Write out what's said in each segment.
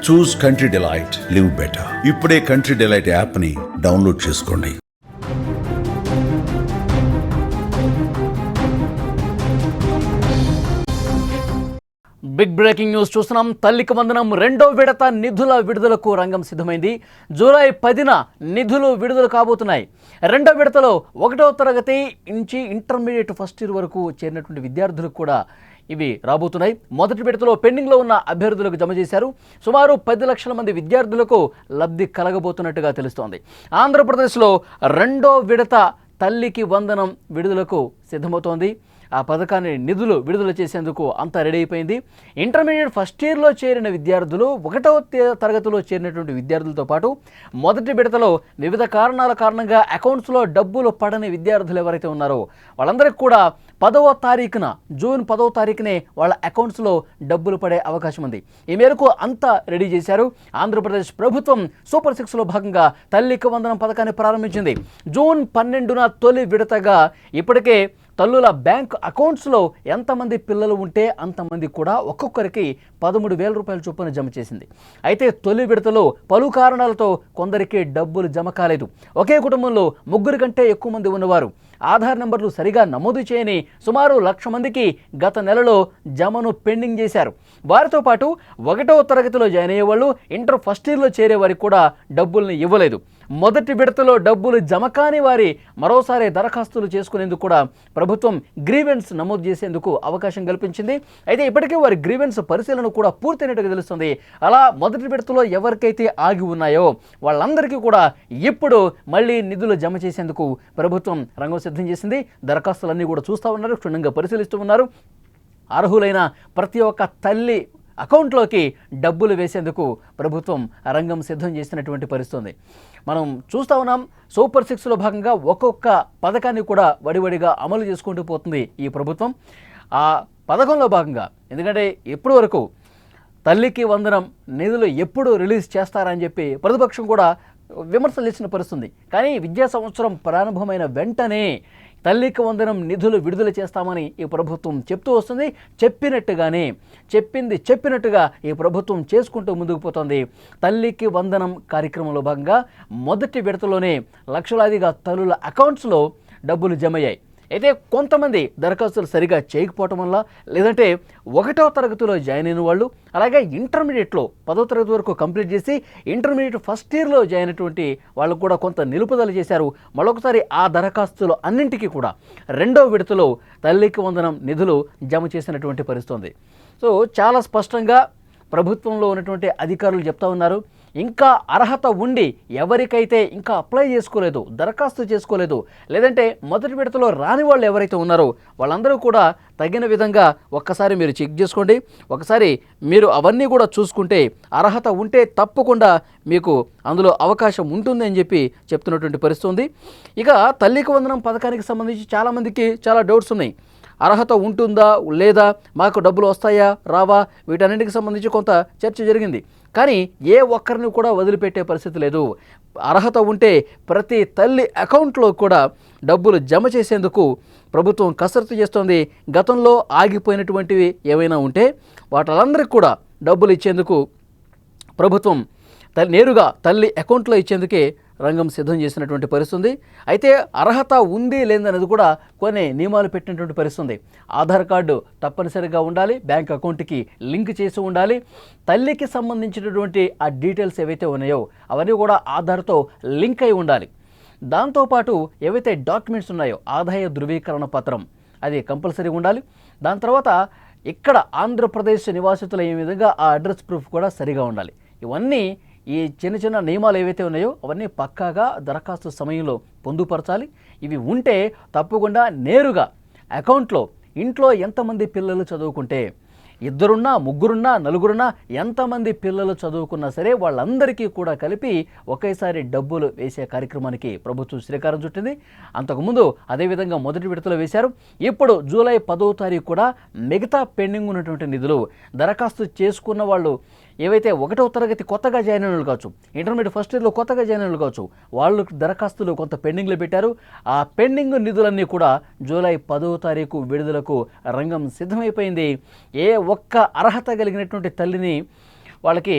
చూస్ country delight, live better. ఇప్పుడే country delight యాప్ని download చేసుకోండి. బిగ్ బ్రేకింగ్ న్యూస్ చూస్తున్నాం. తల్లికి వందనం రెండో విడత నిధుల విడుదలకు రంగం సిద్ధమైంది. జూలై 10న నిధులు విడుదల కాబోతున్నాయి. రెండో విడతలో 1వ తరగతి నుంచి ఇంటర్మీడియట్ ఫస్ట్ ఇయర్ వరకు చేరినటువంటి విద్యార్థులకు కూడా ఇవి రాబోతున్నాయి. మొదటి విడతలో పెండింగ్లో ఉన్న అభ్యర్థులకు జమ చేశారు. సుమారు 10 లక్షల మంది విద్యార్థులకు లబ్ధి కలగబోతున్నట్టుగా తెలుస్తోంది. ఆంధ్రప్రదేశ్లో రెండో విడత తల్లికి వందనం విడుదలకు సిద్ధమవుతోంది. ఆ పథకాన్ని నిధులు విడుదల చేసేందుకు అంతా రెడీ అయిపోయింది. ఇంటర్మీడియట్ ఫస్ట్ ఇయర్లో చేరిన విద్యార్థులు, 1వ తరగతిలో చేరినటువంటి విద్యార్థులతో పాటు మొదటి విడతలో వివిధ కారణాల కారణంగా అకౌంట్స్లో డబ్బులు పడని విద్యార్థులు ఎవరైతే ఉన్నారో వాళ్ళందరికీ కూడా 10వ తారీఖున, జూన్ 10వ తారీఖునే వాళ్ళ అకౌంట్స్లో డబ్బులు పడే అవకాశం ఉంది. ఈ మేరకు అంతా రెడీ చేశారు. ఆంధ్రప్రదేశ్ ప్రభుత్వం సూపర్ 6లో భాగంగా తల్లికి వందనం పథకాన్ని ప్రారంభించింది. జూన్ 12న తొలి విడతగా ఇప్పటికే తల్లుల బ్యాంక్ అకౌంట్స్లో ఎంతమంది పిల్లలు ఉంటే అంతమంది కూడా ఒక్కొక్కరికి 13,000 రూపాయల చొప్పున జమ చేసింది. అయితే తొలి విడతలో పలు కారణాలతో కొందరికి డబ్బులు జమ కాలేదు. ఒకే కుటుంబంలో 3 కంటే ఎక్కువ మంది ఉన్నవారు ఆధార్ నెంబర్లు సరిగా నమోదు చేయని సుమారు 1,00,000 మందికి గత నెలలో జమను పెండింగ్ చేశారు. వారితో పాటు 1వ తరగతిలో జాయిన్ అయ్యేవాళ్ళు, ఇంటర్ ఫస్ట్ ఇయర్లో చేరే వారికి కూడా డబ్బుల్ని ఇవ్వలేదు. మొదటి విడతలో డబ్బులు జమ కాని వారి మరోసారి దరఖాస్తులు చేసుకునేందుకు కూడా ప్రభుత్వం గ్రీవెన్స్ నమోదు చేసేందుకు అవకాశం కల్పించింది. అయితే ఇప్పటికే వారి గ్రీవెన్స్ పరిశీలన కూడా పూర్తయినట్టుగా తెలుస్తుంది. అలా మొదటి విడతలో ఎవరికైతే ఆగి ఉన్నాయో వాళ్ళందరికీ కూడా ఇప్పుడు మళ్ళీ నిధులు జమ చేసేందుకు ప్రభుత్వం రంగం సిద్ధం చేసింది. దరఖాస్తులన్నీ కూడా చూస్తూ ఉన్నారు, క్షుణ్ణంగా పరిశీలిస్తూ ఉన్నారు. అర్హులైన ప్రతి ఒక్క తల్లి అకౌంట్లోకి డబ్బులు వేసేందుకు ప్రభుత్వం రంగం సిద్ధం చేసినటువంటి పరిస్థితుంది. మనం చూస్తూ ఉన్నాం. సూపర్ 6లో భాగంగా ఒక్కొక్క పథకాన్ని కూడా వడివడిగా అమలు చేసుకుంటూ పోతుంది ఈ ప్రభుత్వం. ఆ పథకంలో భాగంగా ఎందుకంటే ఇప్పటి వరకు తల్లికి వందనం నిధులు ఎప్పుడు రిలీజ్ చేస్తారని చెప్పి ప్రతిపక్షం కూడా విమర్శలు చేసిన పరిస్థితుంది. కానీ విద్యా సంవత్సరం ప్రారంభమైన వెంటనే తల్లికి వందనం నిధులు విడుదల చేస్తామని ఈ ప్రభుత్వం చెప్తూ వస్తుంది. చెప్పినట్టుగా ఈ ప్రభుత్వం చేసుకుంటూ ముందుకు పోతుంది. తల్లికి వందనం కార్యక్రమంలో భాగంగా మొదటి విడతలోనే లక్షలాదిగా తల్లుల అకౌంట్స్లో డబ్బులు జమయ్యాయి. అయితే కొంతమంది దరఖాస్తులు సరిగా చేయకపోవటం వల్ల, లేదంటే 1వ తరగతిలో జాయిన్ అయిన వాళ్ళు, అలాగే ఇంటర్మీడియట్లో 10వ తరగతి వరకు కంప్లీట్ చేసి ఇంటర్మీడియట్ ఫస్ట్ ఇయర్లో జాయిన్ అయినటువంటి వాళ్ళు కూడా కొంత నిలుపుదల చేశారు. మరొకసారి ఆ దరఖాస్తులు అన్నింటికీ కూడా రెండవ విడతలో తల్లికి వందనం నిధులు జమ చేసినటువంటి పరిస్థితి. సో చాలా స్పష్టంగా ప్రభుత్వంలో ఉన్నటువంటి అధికారులు చెప్తా ఉన్నారు. ఇంకా అర్హత ఉండి ఎవరికైతే ఇంకా అప్లై చేసుకోలేదు, దరఖాస్తు చేసుకోలేదు, లేదంటే మొదటి విడతలో రాని వాళ్ళు ఎవరైతే ఉన్నారో వాళ్ళందరూ కూడా తగిన విధంగా ఒక్కసారి మీరు చెక్ చేసుకోండి. ఒకసారి మీరు అవన్నీ కూడా చూసుకుంటే అర్హత ఉంటే తప్పకుండా మీకు అందులో అవకాశం ఉంటుంది అని చెప్పి చెప్తున్నటువంటి పరిస్థితి ఉంది. ఇక తల్లికి వందనం పథకానికి సంబంధించి చాలామందికి చాలా డౌట్స్ ఉన్నాయి. అర్హత ఉంటుందా లేదా, మాకు డబ్బులు వస్తాయా రావా, వీటన్నింటికి సంబంధించి కొంత చర్చ జరిగింది. కానీ ఏ ఒక్కరిని కూడా వదిలిపెట్టే పరిస్థితి లేదు. అర్హత ఉంటే ప్రతి తల్లి అకౌంట్లో కూడా డబ్బులు జమ చేసేందుకు ప్రభుత్వం కసరత్తు చేస్తోంది. గతంలో ఆగిపోయినటువంటివి ఏవైనా ఉంటే వాటిలందరికీ కూడా డబ్బులు ఇచ్చేందుకు ప్రభుత్వం నేరుగా తల్లి అకౌంట్లో ఇచ్చేందుకే రంగం సిద్ధం చేసినటువంటి పరిస్థితి. అయితే అర్హత ఉంది లేదనేది కూడా కొన్ని నియమాలు పెట్టినటువంటి పరిస్థితి. ఆధార్ కార్డు తప్పనిసరిగా ఉండాలి, బ్యాంక్ అకౌంట్కి లింక్ చేసి ఉండాలి. తల్లికి సంబంధించినటువంటి ఆ డీటెయిల్స్ ఏవైతే ఉన్నాయో అవన్నీ కూడా ఆధార్తో లింక్ అయి ఉండాలి. దాంతోపాటు ఏవైతే డాక్యుమెంట్స్ ఉన్నాయో ఆదాయ ధృవీకరణ పత్రం అది కంపల్సరీ ఉండాలి. దాని తర్వాత ఇక్కడ ఆంధ్రప్రదేశ్ నివాసితులు అయ్యే విధంగా ఆ అడ్రస్ ప్రూఫ్ కూడా సరిగా ఉండాలి. ఇవన్నీ ఈ చిన్న చిన్న నియమాలు ఏవైతే ఉన్నాయో అవన్నీ పక్కాగా దరఖాస్తు సమయంలో పొందుపరచాలి. ఇవి ఉంటే తప్పకుండా నేరుగా అకౌంట్లో ఇంట్లో ఎంతమంది పిల్లలు చదువుకుంటే, 2 3 4 ఎంతమంది పిల్లలు చదువుకున్నా సరే వాళ్ళందరికీ కూడా కలిపి ఒకేసారి డబ్బులు వేసే కార్యక్రమానికి ప్రభుత్వం శ్రీకారం చుట్టింది. అంతకుముందు అదేవిధంగా మొదటి విడతలో వేశారు. ఇప్పుడు జూలై 10వ తారీఖు కూడా మిగతా పెండింగ్ ఉన్నటువంటి నిధులు దరఖాస్తు చేసుకున్న వాళ్ళు ఏవైతే 1వ తరగతి కొత్తగా జాయిన్ అయిన వాళ్ళు కావచ్చు, ఇంటర్మీడియట్ ఫస్ట్ ఇయర్లో కొత్తగా జాయిన్ అయిన వాళ్ళు కావచ్చు, వాళ్ళు దరఖాస్తులు కొంత పెండింగ్లో పెట్టారు. ఆ పెండింగ్ నిధులన్నీ కూడా జూలై 10వ తారీఖు విడుదలకు రంగం సిద్ధమైపోయింది. ఏ ఒక్క అర్హత కలిగినటువంటి తల్లిని వాళ్ళకి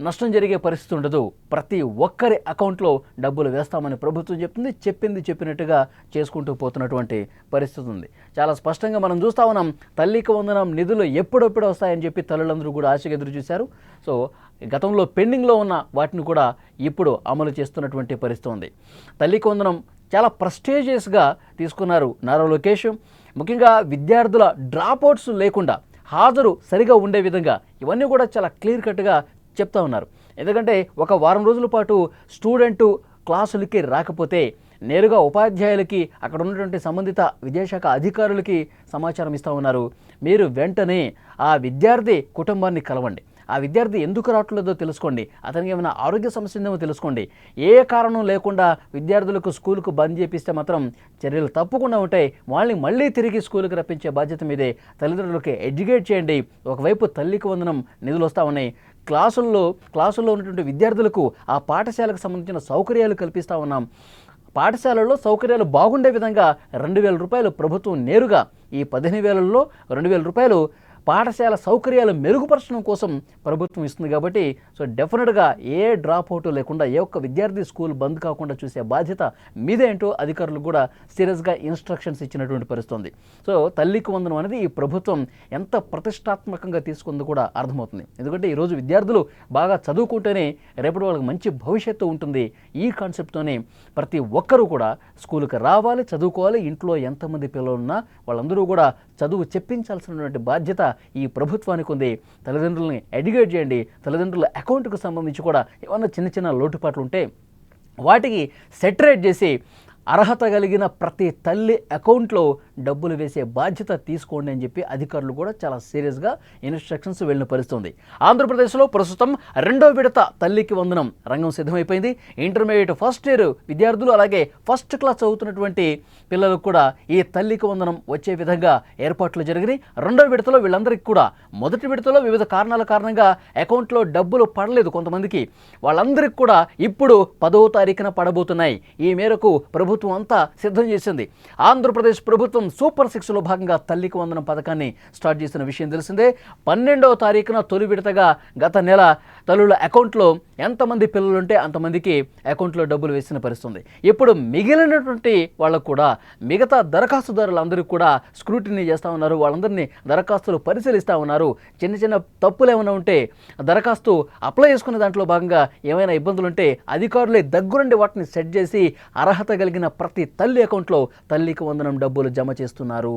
నష్టం జరిగే పరిస్థితి ఉండదు. ప్రతి ఒక్కరి అకౌంట్లో డబ్బులు వేస్తామని ప్రభుత్వం చెప్తుంది. చెప్పింది చెప్పినట్టుగా చేసుకుంటూ పోతున్నటువంటి పరిస్థితి ఉంది. చాలా స్పష్టంగా మనం చూస్తా ఉన్నాం. తల్లికి వందనం నిధులు ఎప్పుడెప్పుడు వస్తాయని చెప్పి తల్లులందరూ కూడా ఆశగా ఎదురు చూశారు. సో గతంలో పెండింగ్లో ఉన్న వాటిని కూడా ఇప్పుడు అమలు చేస్తున్నటువంటి పరిస్థితి ఉంది. తల్లికి వందనం చాలా ప్రెస్టీజియస్గా తీసుకున్నారు నారా లోకేష్. ముఖ్యంగా విద్యార్థుల డ్రాప్అవుట్స్ లేకుండా హాజరు సరిగా ఉండే విధంగా ఇవన్నీ కూడా చాలా క్లియర్ కట్గా చెప్తా ఉన్నారు. ఎందుకంటే ఒక వారం రోజుల పాటు స్టూడెంటు క్లాసులకి రాకపోతే నేరుగా ఉపాధ్యాయులకి అక్కడ ఉన్నటువంటి సంబంధిత విద్యాశాఖ అధికారులకి సమాచారం ఇస్తూ ఉన్నారు. మీరు వెంటనే ఆ విద్యార్థి కుటుంబాన్ని కలవండి, ఆ విద్యార్థి ఎందుకు రావట్లేదో తెలుసుకోండి, అతనికి ఏమైనా ఆరోగ్య సమస్య ఉందేమో తెలుసుకోండి. ఏ కారణం లేకుండా విద్యార్థులకు స్కూల్కు బంద్ చేపిస్తే మాత్రం చర్యలు తప్పకుండా ఉంటాయి. వాళ్ళని మళ్ళీ తిరిగి స్కూల్కి రప్పించే బాధ్యత మీదే. తల్లిదండ్రులకి ఎడ్యుకేట్ చేయండి. ఒకవైపు తల్లికి వందనం నిధులు వస్తూ ఉన్నాయి, క్లాసుల్లో ఉన్నటువంటి విద్యార్థులకు ఆ పాఠశాలకు సంబంధించిన సౌకర్యాలు కల్పిస్తూ ఉన్నాం. పాఠశాలల్లో సౌకర్యాలు బాగుండే విధంగా 2,000 రూపాయలు ప్రభుత్వం నేరుగా ఈ 15,000లో 2,000 రూపాయలు పాఠశాల సౌకర్యాలు మెరుగుపరచడం కోసం ప్రభుత్వం ఇస్తుంది. కాబట్టి సో డెఫినెట్గా ఏ డ్రాప్ అవుట్ లేకుండా ఏ ఒక్క విద్యార్థి స్కూల్ బంద్ కాకుండా చూసే బాధ్యత మీదేంటో అధికారులు కూడా సీరియస్గా ఇన్స్ట్రక్షన్స్ ఇచ్చినటువంటి పరిస్థితి ఉంది. సో తల్లికి వందనం అనేది ఈ ప్రభుత్వం ఎంత ప్రతిష్టాత్మకంగా తీసుకుందో కూడా అర్థమవుతుంది. ఎందుకంటే ఈరోజు విద్యార్థులు బాగా చదువుకుంటేనే రేపటి వాళ్ళకి మంచి భవిష్యత్తు ఉంటుంది. ఈ కాన్సెప్ట్తోనే ప్రతి ఒక్కరూ కూడా స్కూల్కి రావాలి, చదువుకోవాలి. ఇంట్లో ఎంతమంది పిల్లలు ఉన్నా వాళ్ళందరూ కూడా చదువు చెప్పించాల్సినటువంటి బాధ్యత ఈ ప్రభుత్వానికి ఉంది. తల్లిదండ్రులని ఎడ్యుకేట్ చేయండి. తల్లిదండ్రుల అకౌంట్కు సంబంధించి కూడా ఏమన్నా చిన్న చిన్న లోటుపాట్లు ఉంటే వాటికి సెటరేట్ చేసి అర్హత కలిగిన ప్రతి తల్లి అకౌంట్లో డబ్బులు వేసే బాధ్యత తీసుకోండి అని చెప్పి అధికారులు కూడా చాలా సీరియస్గా ఇన్స్ట్రక్షన్స్ వెళ్ళిన పరిస్థితుంది. ఆంధ్రప్రదేశ్లో ప్రస్తుతం 2వ విడత తల్లికి వందనం రంగం సిద్ధమైపోయింది. ఇంటర్మీడియట్ ఫస్ట్ ఇయర్ విద్యార్థులు అలాగే ఫస్ట్ క్లాస్ చదువుతున్నటువంటి పిల్లలకు కూడా ఈ తల్లికి వందనం వచ్చే విధంగా ఏర్పాట్లు జరిగినాయి. 2వ విడతలో వీళ్ళందరికీ కూడా మొదటి విడతలో వివిధ కారణాల కారణంగా అకౌంట్లో డబ్బులు పడలేదు కొంతమందికి. వాళ్ళందరికీ కూడా ఇప్పుడు 10వ తారీఖున పడబోతున్నాయి. ఈ మేరకు ప్రభుత్వం అంతా సిద్ధం చేసింది. ఆంధ్రప్రదేశ్ ప్రభుత్వం సూపర్ 6లో భాగంగా తల్లికి వందనం పథకాన్ని స్టార్ట్ చేసిన విషయం తెలిసిందే. 12వ తారీఖున తొలి విడతగా గత నెల తల్లుల అకౌంట్లో ఎంతమంది పిల్లలు ఉంటే అంతమందికి అకౌంట్లో డబ్బులు వేసిన పరిస్థితుంది. ఇప్పుడు మిగిలినటువంటి వాళ్ళకు కూడా మిగతా దరఖాస్తుదారులందరికీ కూడా స్క్రూటినీ చేస్తూ ఉన్నారు. వాళ్ళందరినీ దరఖాస్తులు పరిశీలిస్తూ ఉన్నారు. చిన్న చిన్న తప్పులు ఏమైనా ఉంటే దరఖాస్తు అప్లై చేసుకునే దాంట్లో భాగంగా ఏమైనా ఇబ్బందులు ఉంటే అధికారులే దగ్గరుండి వాటిని సెట్ చేసి అర్హత కలిగిన ప్రతి తల్లి అకౌంట్లో తల్లికి వందనం డబ్బులు జమ చేస్తున్నారు.